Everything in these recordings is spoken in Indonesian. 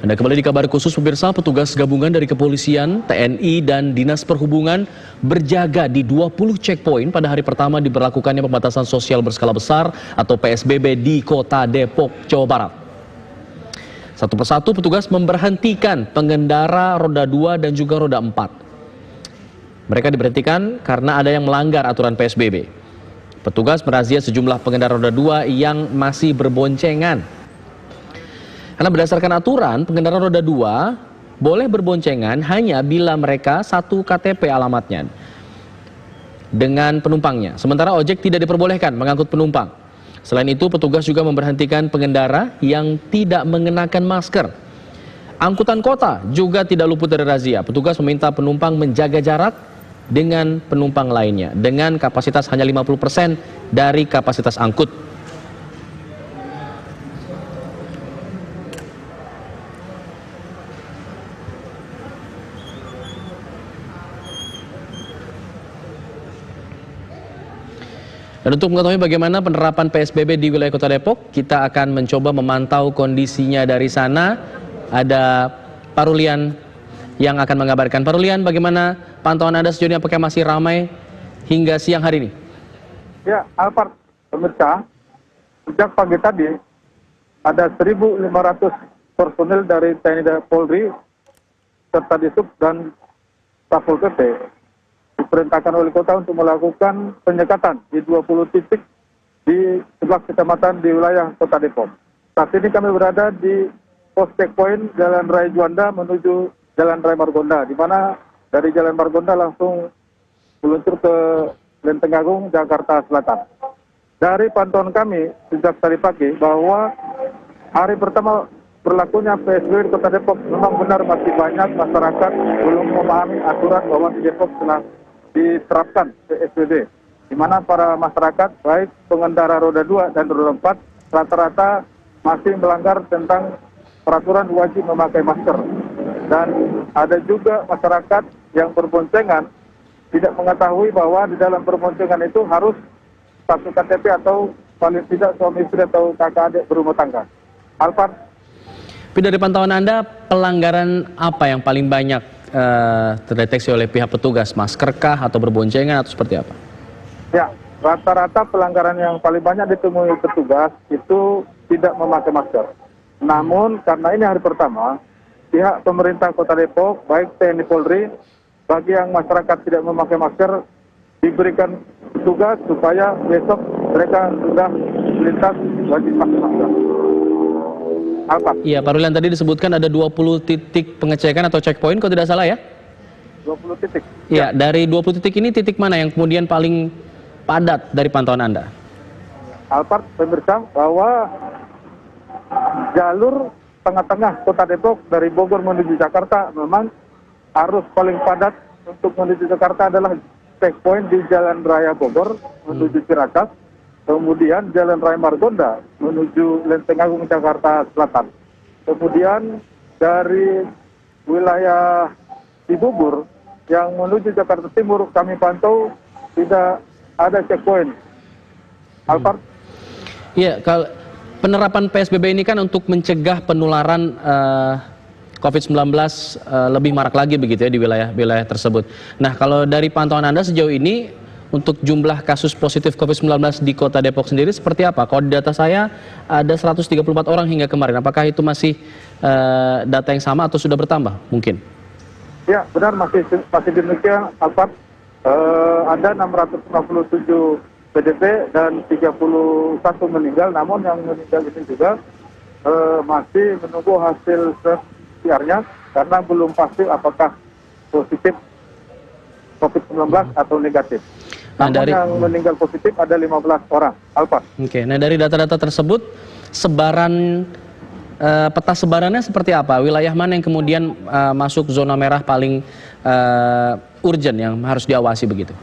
Anda kembali di kabar khusus pemirsa, petugas gabungan dari kepolisian, TNI, dan Dinas Perhubungan berjaga di 20 checkpoint pada hari pertama diberlakukannya pembatasan sosial berskala besar atau PSBB di Kota Depok, Jawa Barat. Satu persatu petugas memberhentikan pengendara roda 2 dan juga roda 4. Mereka diberhentikan karena ada yang melanggar aturan PSBB. Petugas merazia sejumlah pengendara roda 2 yang masih berboncengan. Karena berdasarkan aturan, pengendara roda 2 boleh berboncengan hanya bila mereka satu KTP alamatnya dengan penumpangnya. Sementara ojek tidak diperbolehkan mengangkut penumpang. Selain itu, petugas juga memberhentikan pengendara yang tidak mengenakan masker. Angkutan kota juga tidak luput dari razia. Petugas meminta penumpang menjaga jarak dengan penumpang lainnya dengan kapasitas hanya 50% dari kapasitas angkut. Dan untuk mengetahui bagaimana penerapan PSBB di wilayah Kota Depok, kita akan mencoba memantau kondisinya dari sana. Ada Pak Rulian yang akan mengabarkan. Pak Rulian, bagaimana pantauan Anda sejauh ini, apakah masih ramai hingga siang hari ini? Ya, Alphard, pemirsa, sejak pagi tadi ada 1.500 personil dari TNI dan Polri serta Disub dan Satpol PP diperintahkan oleh kota untuk melakukan penyekatan di 20 titik di 11 kecamatan di wilayah Kota Depok. Saat ini kami berada di pos checkpoint Jalan Raya Juanda menuju Jalan Raya Margonda, di mana dari Jalan Margonda langsung meluncur ke Lenteng Agung, Jakarta Selatan. Dari pantauan kami sejak tadi pagi bahwa hari pertama berlakunya PSBB di Kota Depok memang benar masih banyak masyarakat belum memahami aturan bahwa di Depok telah diterapkan PSBB, di mana para masyarakat baik pengendara roda 2 dan roda 4 rata-rata masih melanggar tentang peraturan wajib memakai masker. Dan ada juga masyarakat yang berboncengan tidak mengetahui bahwa di dalam berboncengan itu harus satu KTP atau paling tidak suami istri atau kakak adik berumah tangga. Alphard. Tapi dari pantauan Anda, pelanggaran apa yang paling banyak terdeteksi oleh pihak petugas? Maskerkah atau berboncengan atau seperti apa? Ya, rata-rata pelanggaran yang paling banyak ditemui petugas itu tidak memakai masker. Namun karena ini hari pertama, pihak pemerintah Kota Depok, baik TNI Polri, bagi yang masyarakat tidak memakai masker, diberikan tugas supaya besok mereka sudah melintas wajib pakai masker. Iya, Pak Rulian, tadi disebutkan ada 20 titik pengecekan atau checkpoint, kalau tidak salah ya? 20 titik. Iya, dari 20 titik ini titik mana yang kemudian paling padat dari pantauan Anda? Alphard, pemirsa, bahwa jalur tengah-tengah Kota Depok dari Bogor menuju Jakarta memang arus paling padat untuk menuju Jakarta adalah checkpoint di Jalan Raya Bogor menuju Ciracas, kemudian Jalan Raya Margonda menuju Lenteng Agung, Jakarta Selatan. Kemudian dari wilayah Cibubur yang menuju Jakarta Timur kami pantau tidak ada checkpoint. Alphard? Iya, kalau penerapan PSBB ini kan untuk mencegah penularan COVID-19 lebih marak lagi begitu ya di wilayah-wilayah tersebut. Nah, kalau dari pantauan Anda sejauh ini untuk jumlah kasus positif COVID-19 di Kota Depok sendiri seperti apa? Kalau di data saya ada 134 orang hingga kemarin. Apakah itu masih data yang sama atau sudah bertambah mungkin? Ya, benar masih demikian, Alphard. Ada 657 PDP dan 31 meninggal. Namun yang meninggal ini juga masih menunggu hasil PCR-nya karena belum pasti apakah positif COVID-19 atau negatif. Nah, namun yang meninggal positif ada 15 orang. Alphard. Oke, nah dari data-data tersebut sebaran peta sebarannya seperti apa? Wilayah mana yang kemudian masuk zona merah paling urgent yang harus diawasi begitu?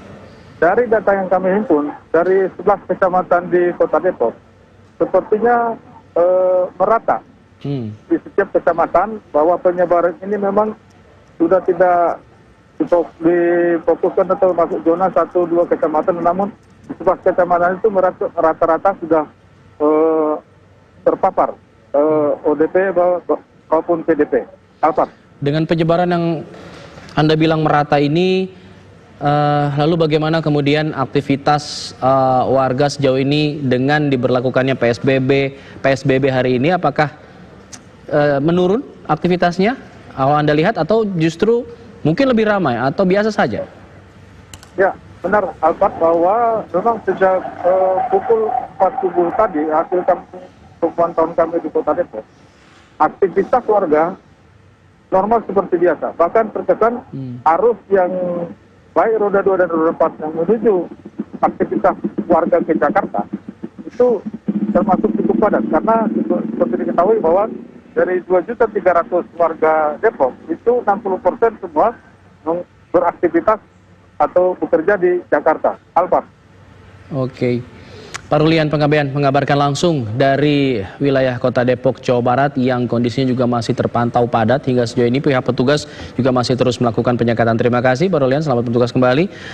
Dari data yang kami himpun dari 11 kecamatan di Kota Depok sepertinya merata di setiap kecamatan bahwa penyebaran ini memang sudah tidak difokuskan atau masuk zona 1-2 kecamatan, namun di 11 kecamatan itu rata-rata sudah terpapar ODP maupun PDP. Alphard. Dengan penyebaran yang Anda bilang merata ini, lalu bagaimana kemudian aktivitas warga sejauh ini dengan diberlakukannya PSBB hari ini? Apakah menurun aktivitasnya? Anda lihat atau justru mungkin lebih ramai atau biasa saja? Ya, benar Alphard, bahwa memang sejak pukul 4 subuh tadi hasil pemantauan kami di Kota Depok, aktivitas warga normal seperti biasa. Bahkan terkesan arus yang baik roda 2 dan roda 4 yang menuju aktivitas warga ke Jakarta itu termasuk cukup padat, karena seperti diketahui bahwa dari 2.300.000 warga Depok itu 60% semua beraktivitas atau bekerja di Jakarta. Alphard. Oke. Pak Rulian Panggabean mengabarkan langsung dari wilayah Kota Depok, Jawa Barat yang kondisinya juga masih terpantau padat hingga sejauh ini pihak petugas juga masih terus melakukan penyekatan. Terima kasih Pak Rulian, selamat bertugas kembali.